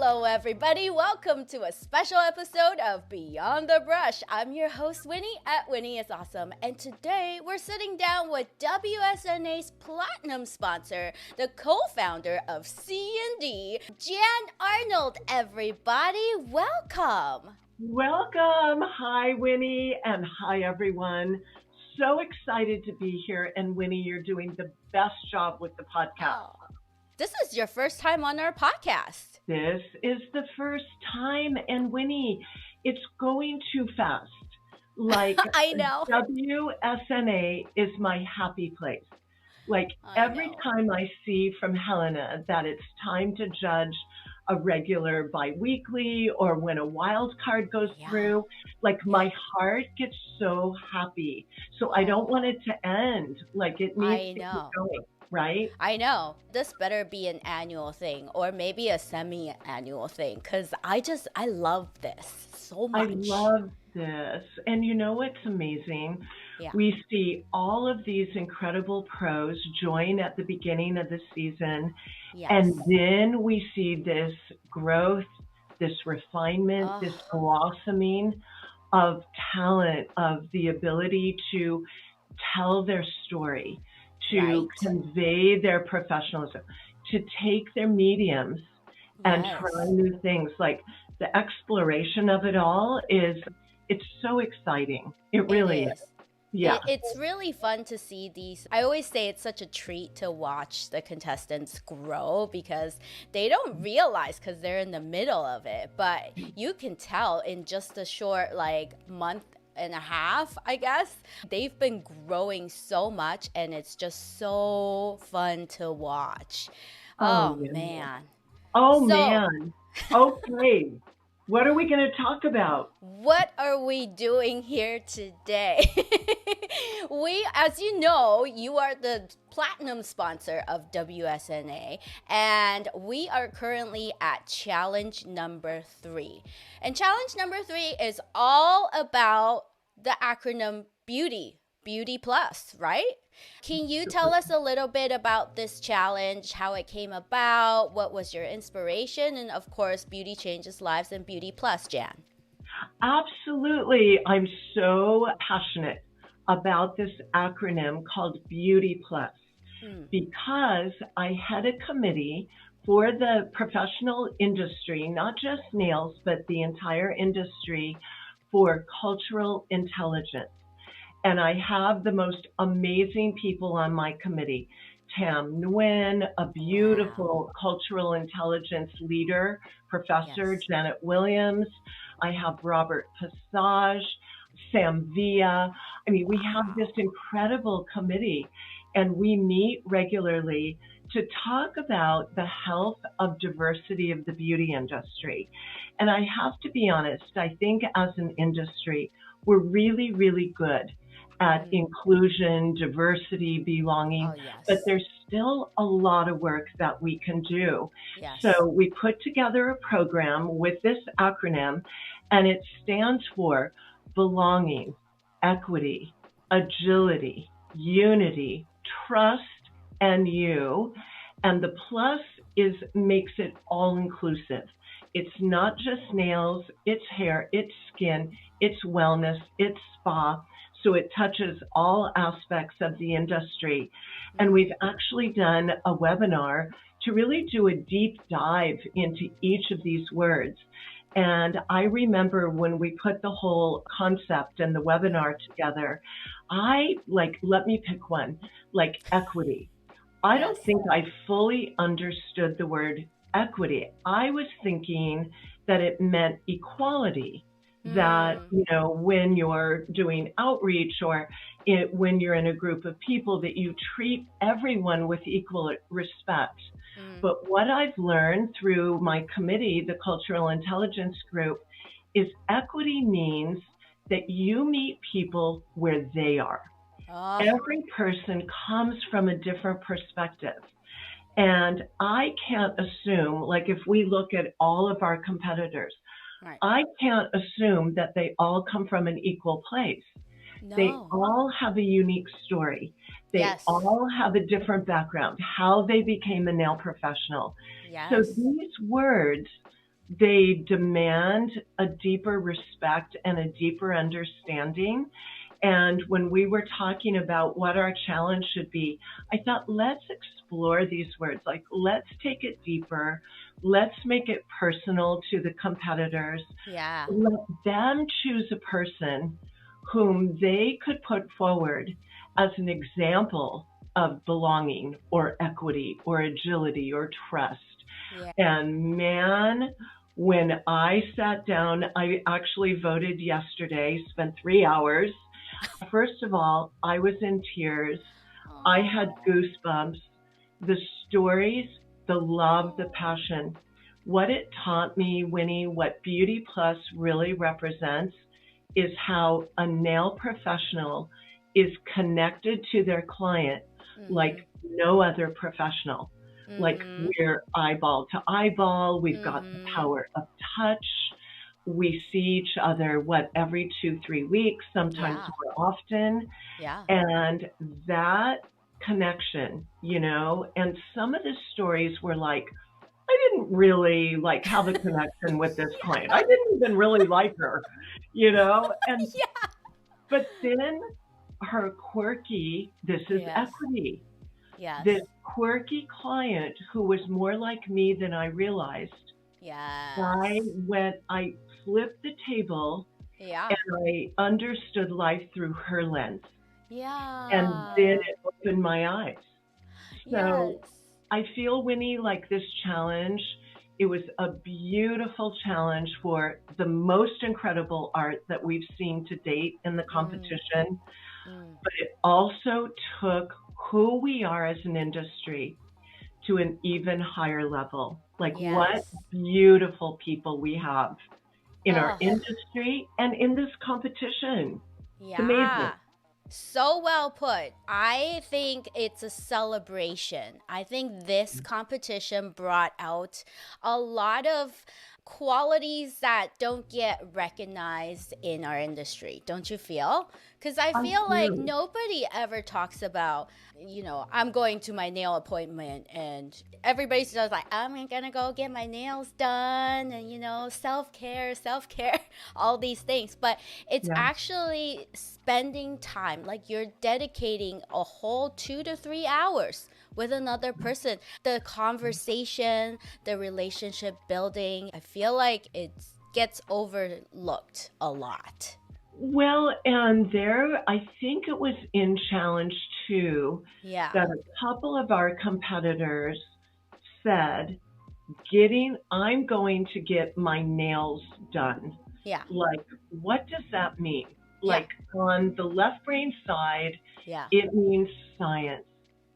Hello, everybody. Welcome to a special episode of Beyond the Brush. I'm your host, Winnie, at Winnie is Awesome. And today, we're sitting down with WSNA's Platinum sponsor, the co-founder of C&D, Jan Arnold, everybody. Welcome. Welcome. Hi, Winnie, and hi, everyone. So excited to be here. And Winnie, you're doing the best job with the podcast. Oh, this is your first time on our podcast. This is the first time. And Winnie, it's going too fast. Like, I know. WSNA is my happy place. Like, every time I see from Helena that it's time to judge a regular biweekly or when a wild card goes through, like my heart gets so happy. So I don't want it to end. Like it needs to keep going, right? I know. This better be an annual thing or maybe a semi-annual thing because I love this so much. I love this. And you know what's amazing? Yeah. We see all of these incredible pros join at the beginning of the season. Yes. And then we see this growth, this refinement, this blossoming of talent, of the ability to tell their story, to convey their professionalism, to take their mediums and try new things. Like the exploration of it all it's so exciting. It really is. Yeah. It's really fun to see these. I always say it's such a treat to watch the contestants grow because they don't realize because they're in the middle of it. But you can tell in just a short month and a half, I guess, they've been growing so much and it's just so fun to watch. Oh man. Okay. What are we going to talk about? What are we doing here today? As you know, you are the platinum sponsor of WSNA, and we are currently at challenge number 3. And challenge number 3 is all about the acronym Beauty Plus, right? Can you tell us a little bit about this challenge, how it came about, what was your inspiration, and of course, beauty changes lives and Beauty Plus, Jan? Absolutely. I'm so passionate about this acronym called Beauty Plus because I had a committee for the professional industry, not just nails, but the entire industry for cultural intelligence. And I have the most amazing people on my committee. Tam Nguyen, a beautiful cultural intelligence leader, Professor Janet Williams. I have Robert Passage, Sam Villa. I mean, we have this incredible committee, and we meet regularly to talk about the health of diversity of the beauty industry. And I have to be honest, I think as an industry, we're really, really good at inclusion, diversity, belonging, but there's still a lot of work that we can do. So we put together a program with this acronym, and it stands for belonging, equity, agility, unity, trust, and you. And the plus makes it all inclusive. It's not just nails, it's hair, it's skin, it's wellness, it's spa. So it touches all aspects of the industry. And we've actually done a webinar to really do a deep dive into each of these words. And I remember when we put the whole concept and the webinar together, let me pick one, like equity. I don't think I fully understood the word equity. I was thinking that it meant equality. That, when you're doing outreach or when you're in a group of people, that you treat everyone with equal respect. But what I've learned through my committee, the Cultural Intelligence Group, is equity means that you meet people where they are. Every person comes from a different perspective. And I can't assume, like if we look at all of our competitors, I can't assume that they all come from an equal place. No. They all have a unique story. They all have a different background, how they became a nail professional. So these words they demand a deeper respect and a deeper understanding. And when we were talking about what our challenge should be, I thought, let's explore these words. Like, let's take it deeper. Let's make it personal to the competitors. Yeah. Let them choose a person whom they could put forward as an example of belonging or equity or agility or trust. Yeah. And man, when I sat down, I actually voted yesterday, spent 3 hours. First of all, I was in tears. I had Oh. goosebumps. The stories, the love, the passion. What it taught me, Winnie, what Beauty Plus really represents is how a nail professional is connected to their client like no other professional. Like Mm-hmm. we're eyeball to eyeball. We've got the Mm-hmm. power of touch. We see each other, every 2, 3 weeks, sometimes Yeah. more often. Yeah. And that connection, and some of the stories were like, I didn't really like have a connection with this client. I didn't even really like her, and Yeah. but then her quirky, this is Yes. equity. This Yes. quirky client who was more like me than I realized. I Yes. I flipped the table Yeah. and I understood life through her lens. And then Yeah. it opened my eyes. So Yes. I feel, Winnie, like this challenge, it was a beautiful challenge for the most incredible art that we've seen to date in the Mm. competition. Mm. But it also took who we are as an industry to an even higher level. Like what Yes. beautiful people we have in our Oh, industry and in this competition. It's amazing. yeah. So well put. I think it's a celebration. I think this competition brought out a lot of qualities that don't get recognized in our industry. Don't you feel? Because I I feel like do. nobody ever talks about, I'm going to my nail appointment and everybody's just like, I'm gonna go get my nails done and, self care, all these things. But it's Yeah. actually spending time, like you're dedicating a whole 2 to 3 hours with another person. The conversation, the relationship building, I feel like it gets overlooked a lot. Well, and there, I think it was in challenge two Yeah. that a couple of our competitors said, I'm going to get my nails done. Yeah. Like, what does that mean? Yeah. Like, on the left brain side, Yeah. it means science,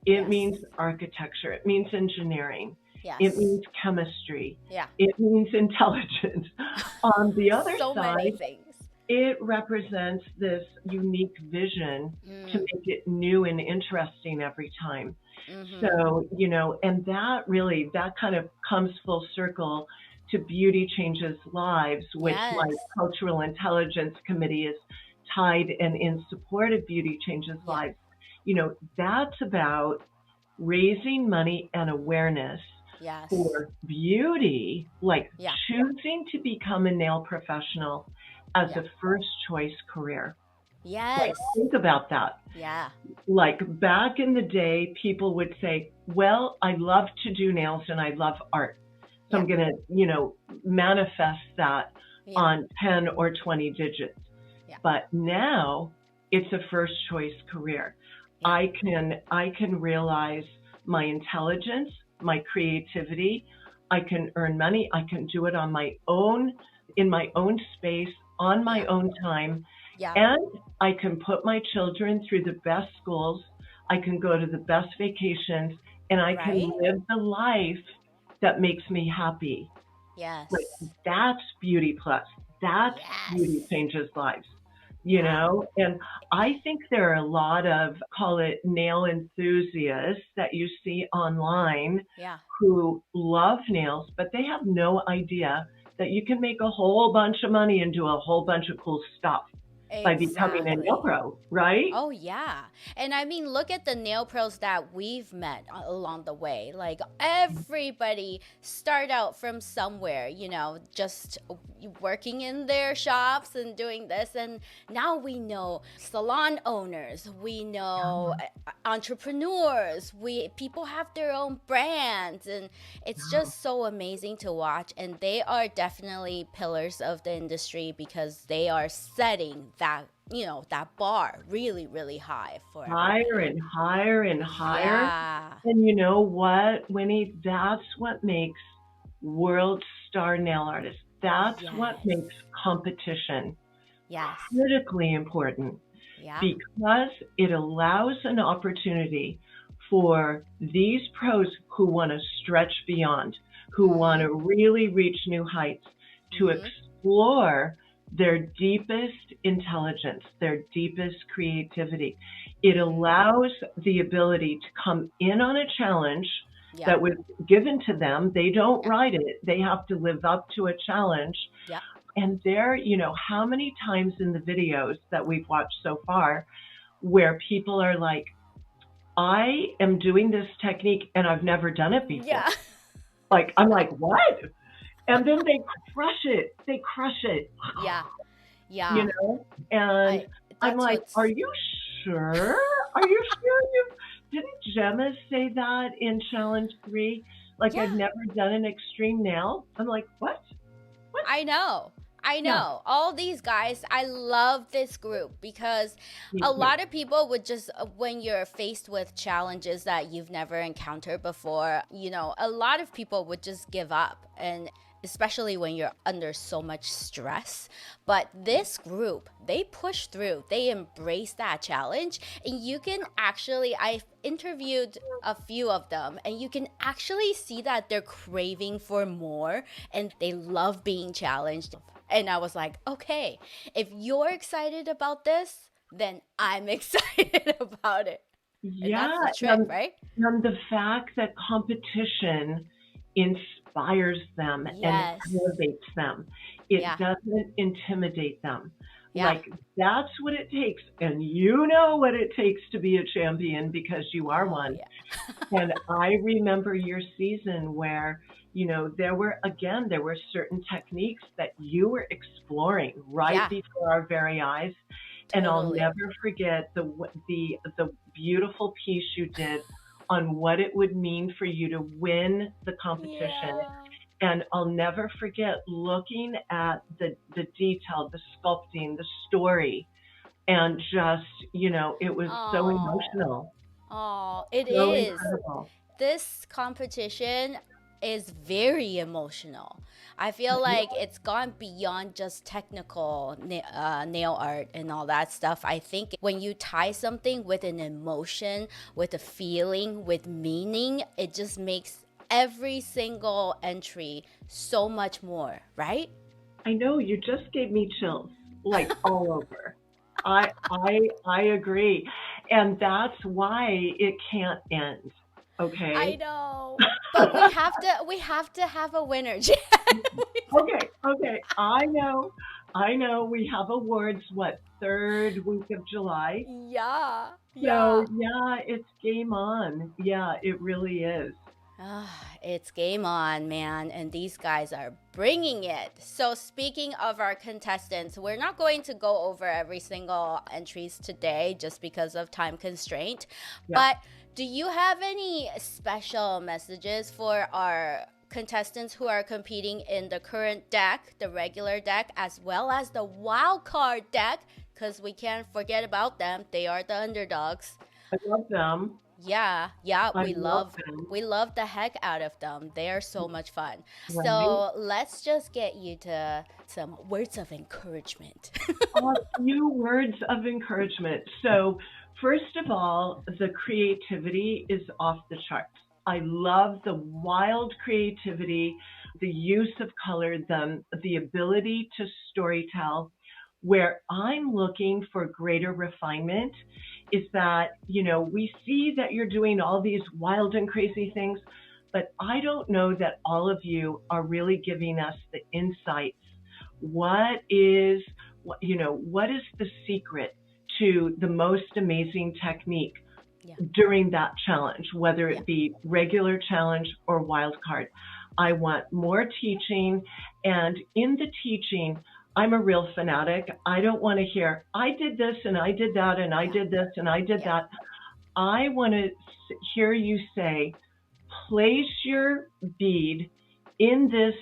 it means Yes. architecture, it means engineering, it Yes. means chemistry, Yeah. it means intelligence. On the other So many side, things. it represents this unique vision to Mm. make it new and interesting every time. Mm-hmm. So, and that kind of comes full circle to Beauty Changes Lives, which my Yes. Cultural Intelligence Committee is tied and in support of Beauty Changes Yeah. Lives. That's about raising money and awareness Yes. for beauty, like Yeah. choosing to become a nail professional as Yeah. a first choice career. Like, Yes. think about that. Yeah. Like back in the day, people would say, well, I love to do nails and I love art. So Yeah. I'm going to, manifest that Yeah. on 10 or 20 digits. Yeah. But now it's a first choice career. Yeah. I can realize my intelligence, my creativity. I can earn money. I can do it on my own, in my own space, on my Yeah. own time. Yeah. And I can put my children through the best schools. I can go to the best vacations and I can Right? live the life that makes me happy. Like Yes. that's Beauty Plus. That's Beauty Yes. Changes Lives. Yeah. And I think there are a lot of, call it nail enthusiasts that you see online Yeah. who love nails, but they have no idea that you can make a whole bunch of money and do a whole bunch of cool stuff. by becoming a nail Exactly. pro, right? Oh, yeah. And I mean, look at the nail pros that we've met along the way. Like, everybody start out from somewhere, just working in their shops and doing this. And now we know salon owners, we know entrepreneurs, people have their own brands. And it's just so amazing to watch. And they are definitely pillars of the industry because they are setting that bar really, really high for Higher everybody. and higher and higher. Yeah. And you know what, Winnie? That's what makes world star nail artists. That's what Yes. makes competition Yes. critically important Yeah. because it allows an opportunity for these pros who want to stretch beyond, who want Mhm. to really reach new heights, to Mhm. explore their deepest intelligence, their deepest creativity. It Mhm. allows the ability to come in on a challenge Yeah. that was given to them. They don't Yeah. write it, they have to live up to a challenge. Yeah. And there, how many times in the videos that we've watched so far where people are like, I am doing this technique and I've never done it before. Yeah. Like, I'm like, what? And then they crush it. They crush it, Yeah. you Yeah. know? And I I'm that's like, are what's you sure? Are you sure you didn't Gemma say that in challenge 3? Like, I've Yeah. never done an extreme nail. I'm like, what? What? I know. I Yeah, know. All these guys, I love this group because me a too. lot of people would just, when you're faced with challenges that you've never encountered before, a lot of people would just give up. And especially when you're under so much stress. But this group, they push through, they embrace that challenge. And you can actually, I've interviewed a few of them, and you can actually see that they're craving for more and they love being challenged. And I was like, okay, if you're excited about this, then I'm excited about it. And Yeah, that's the trick, and, right? and the fact that competition inspires them and Yes. elevates them. It Yeah. doesn't intimidate them. Yeah. Like, that's what it takes. And you know what it takes to be a champion because you are Oh, one. yeah. And I remember your season where, there were certain techniques that you were exploring right Yeah, before our very eyes. And I'll totally. never forget the beautiful piece you did on what it would mean for you to win the competition. Yeah. And I'll never forget looking at the detail, the sculpting, the story, and just, it was so Oh, emotional, oh, it so is. incredible. This competition is very emotional. I feel like it's gone beyond just technical nail art and all that stuff. I think when you tie something with an emotion, with a feeling, with meaning, it just makes every single entry so much more, right? I know you just gave me chills, like all over. I agree. And that's why it can't end. I Okay. know. But we have to have a winner, Jan. Okay, okay. I know we have awards, what, third week of July? Yeah, So yeah. yeah, it's game on. Yeah, it really is. It's game on, man, and these guys are bringing it. So, speaking of our contestants, we're not going to go over every single entries today just because of time constraint. Yeah. But do you have any special messages for our contestants who are competing in the current deck, the regular deck, as well as the wild card deck? Because we can't forget about them. They are the underdogs. I love them. Yeah, yeah, I we love love them. we love the heck out of them. They are so much fun. Right? So let's just get you to some words of encouragement. A few words of encouragement. So, first of all, the creativity is off the charts. I love the wild creativity, the use of color, the ability to storytell. Where I'm looking for greater refinement is that, we see that you're doing all these wild and crazy things, but I don't know that all of you are really giving us the insights. What is what is the secret to the most amazing technique Yeah. during that challenge, whether Yeah. it be regular challenge or wild card. I want more teaching. And in the teaching, I'm a real fanatic. I don't want to hear, I did this and I did that and I Yeah. did this and I did Yeah. that. I want to hear you say, place your bead in this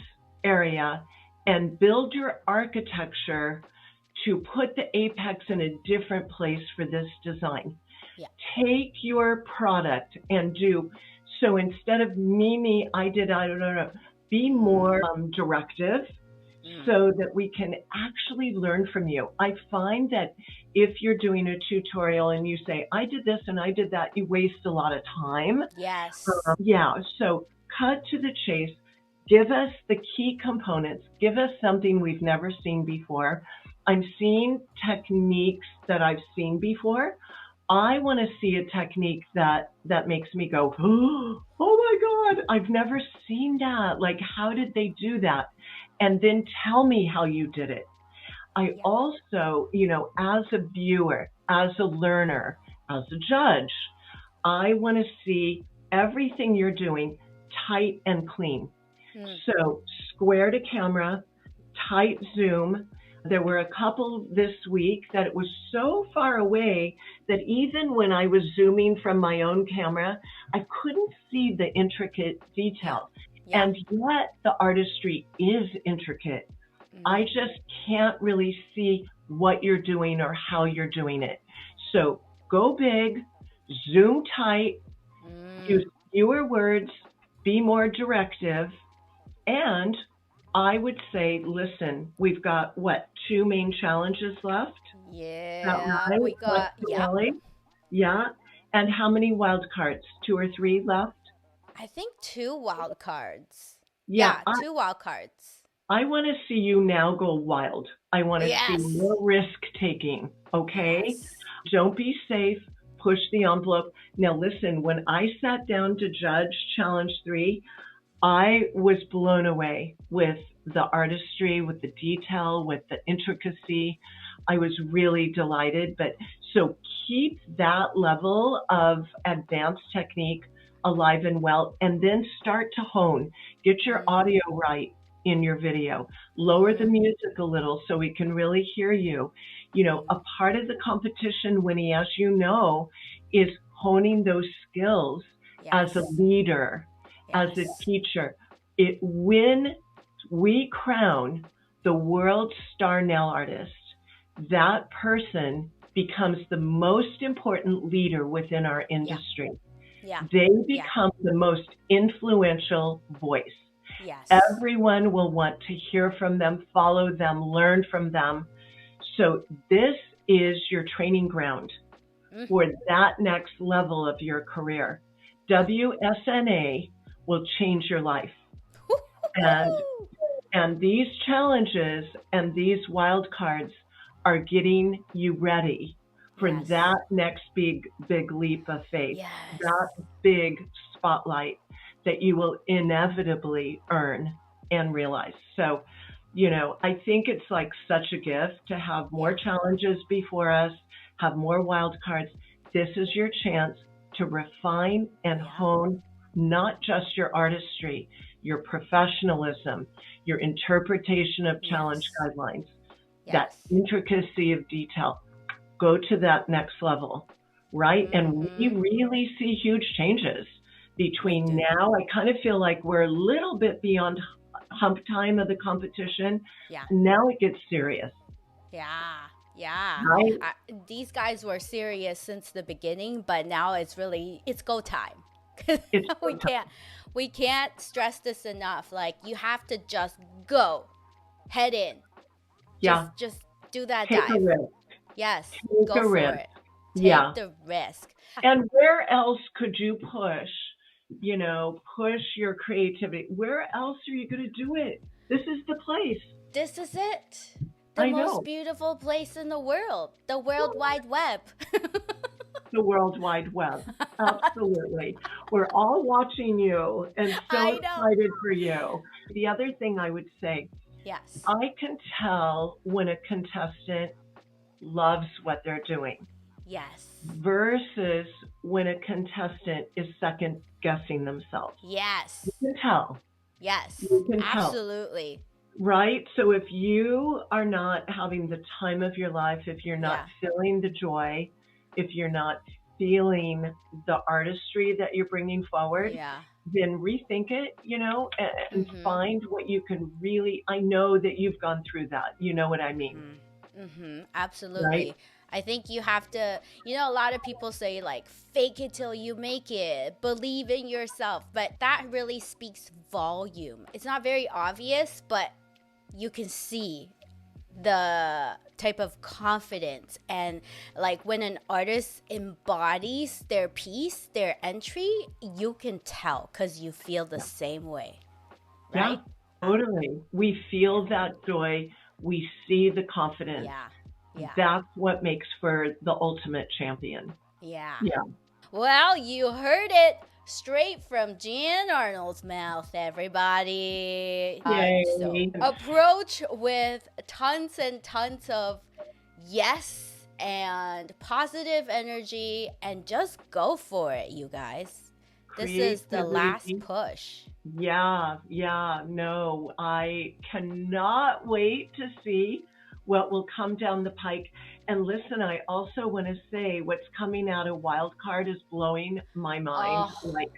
area and build your architecture to put the apex in a different place for this design. Yeah. Take your product and do, so instead of me, I did, I don't know, be more directive so that we can actually learn from you. I find that if you're doing a tutorial and you say, I did this and I did that, you waste a lot of time. Yes. Yeah, so cut to the chase. Give us the key components. Give us something we've never seen before. I'm seeing techniques that I've seen before. I want to see a technique that makes me go, oh my God, I've never seen that. Like, how did they do that? And then tell me how you did it. I also, as a viewer, as a learner, as a judge, I want to see everything you're doing tight and clean. So square to camera, tight zoom. There were a couple this week that it was so far away that even when I was zooming from my own camera, I couldn't see the intricate details. Yeah. And yet the artistry is intricate. I just can't really see what you're doing or how you're doing it. So go big, zoom tight, use fewer words, be more directive, and I would say, listen, we've got, 2 main challenges left? Yeah, right? we got, Yeah. And how many wild cards? 2 or 3 left? I think 2 wild cards. Yeah, 2 wild cards. I want to see you now go wild. I want to see more risk taking, okay? Yes. Don't be safe. Push the envelope. Now listen, when I sat down to judge Challenge 3, I was blown away with the artistry, with the detail, with the intricacy. I was really delighted. But so keep that level of advanced technique alive and well, and then start to hone. Get your audio right in your video. Lower the music a little so we can really hear you. A part of the competition, Winnie, as you know, is honing those skills as a leader, as a teacher. When we crown the world star nail artist, that person becomes the most important leader within our industry. They become the most influential voice. Everyone will want to hear from them, follow them, learn from them. So this is your training ground for that next level of your career. WSNA will change your life. And these challenges and these wild cards are getting you ready for that next big leap of faith, that big spotlight that you will inevitably earn and realize. So, I think it's like such a gift to have more challenges before us, have more wild cards. This is your chance to refine and hone not just your artistry, your professionalism, your interpretation of challenge guidelines, that intricacy of detail. Go to that next level, right? And we really see huge changes between now. I kind of feel like we're a little bit beyond hump time of the competition. Now it gets serious. Right? These guys were serious since the beginning, but now it's go time. We can't stress this enough. Like, you have to just go, head in. Just do that Take dive. A risk. Yes, Take go a for risk. it. Take the risk. And where else could you push your creativity? Where else are you going to do it? This is the place. This is it. The most beautiful place in the world. The World Wide Web. The World Wide Web. Absolutely. We're all watching you and so excited for you. The other thing I would say, Yes. I can tell when a contestant loves what they're doing Yes. versus when a contestant is second guessing themselves. You Yes. can tell. Yes. You can tell. Absolutely. Right? So if you are not having the time of your life, if you're not Yeah. feeling the joy, if you're not feeling the artistry that you're bringing forward, Yeah. then rethink it, and Mm-hmm. find what you can really. I know that you've gone through that. You know what I mean, Mm-hmm. Mm-hmm. right? Absolutely. I think you have to, a lot of people say like fake it till you make it, believe in yourself, but that really speaks volume. It's not very obvious, but you can see the type of confidence and like when an artist embodies their piece, their entry, you can tell because you feel the Yeah. same way, Yeah, right? totally. We feel that joy. We see the confidence. Yeah, yeah, That's what makes for the ultimate champion. yeah. Yeah. Well, you heard it straight from Jan Arnold's mouth, everybody. So Yay. approach with tons and tons of yes and positive energy and just go for it, you guys. This is the last Creativity. push. Yeah, yeah, no, I cannot wait to see what will come down the pike. And listen, I also want to say what's coming out of Wildcard is blowing my mind. Oh, Like,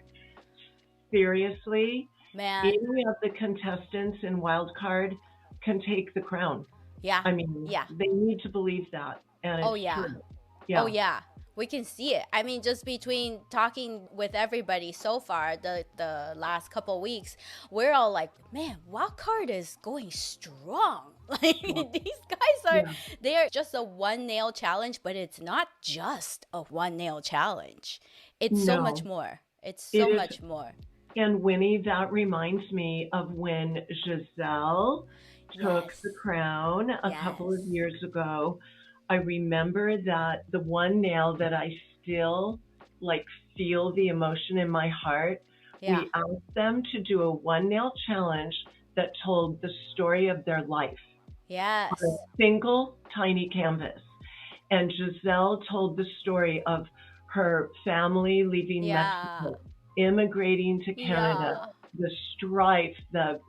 seriously, man. any of the contestants in Wildcard can take the crown. Yeah, I mean, yeah. they need to believe that. And Oh, it's yeah. true. Oh, Yeah. yeah. We can see it. I mean, just between talking with everybody so far, the last couple weeks, we're all like, man, Wildcard is going strong. Like Yeah. these guys are, Yeah. they are just a one nail challenge, but it's not just a one nail challenge. It's so much No, more. It's it so is. much more. And Winnie, that reminds me of when Giselle took Yes. the crown a couple of Yes. years ago. I remember that the one nail that I still like feel the emotion in my heart, Yeah. we asked them to do a one nail challenge that told the story of their life on a Yes. single tiny canvas. And Giselle told the story of her family leaving Yeah. Mexico, immigrating to Canada, Yeah. the strife, the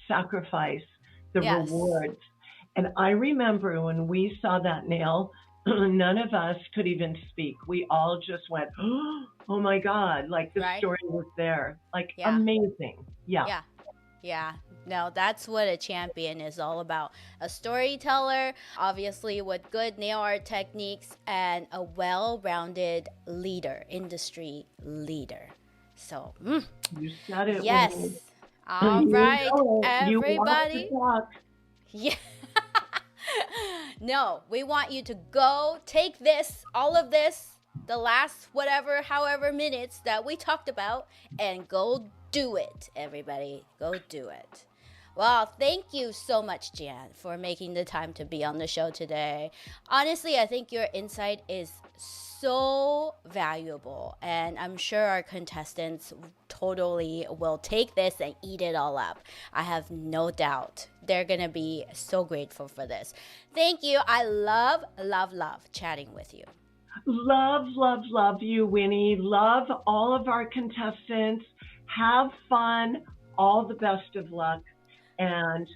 sacrifice, the Yes. rewards. And I remember when we saw that nail, none of us could even speak. We all just went, "Oh my God!" Like the Right? story was there, like Yeah. amazing. Yeah, Yeah. Yeah. No, that's what a champion is all about. A storyteller, obviously, with good nail art techniques and a well rounded leader, industry leader. So, you said it, Winnie. yes. All You right, know it. You walk the everybody. talk. Yeah. No, we want you to go take this, all of this, the last whatever, however minutes that we talked about, and go do it, everybody. Go do it. Well, thank you so much, Jan, for making the time to be on the show today. Honestly, I think your insight is so valuable, and I'm sure our contestants totally will take this and eat it all up. I have no doubt they're gonna be so grateful for this. Thank you. I love, love, love chatting with you. Love, love, love you, Winnie. Love all of our contestants. Have fun. All the best of luck. And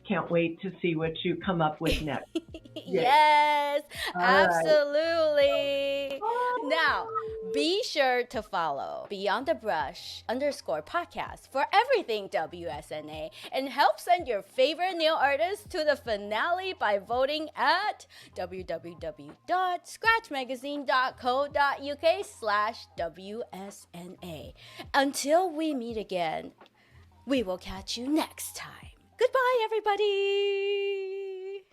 can't wait to see what you come up with next. Yay. Yes, All right. absolutely. Now, be sure to follow Beyond the Brush _ podcast for everything WSNA and help send your favorite nail artist to the finale by voting at www.scratchmagazine.co.uk/WSNA. Until we meet again, we will catch you next time. Goodbye, everybody.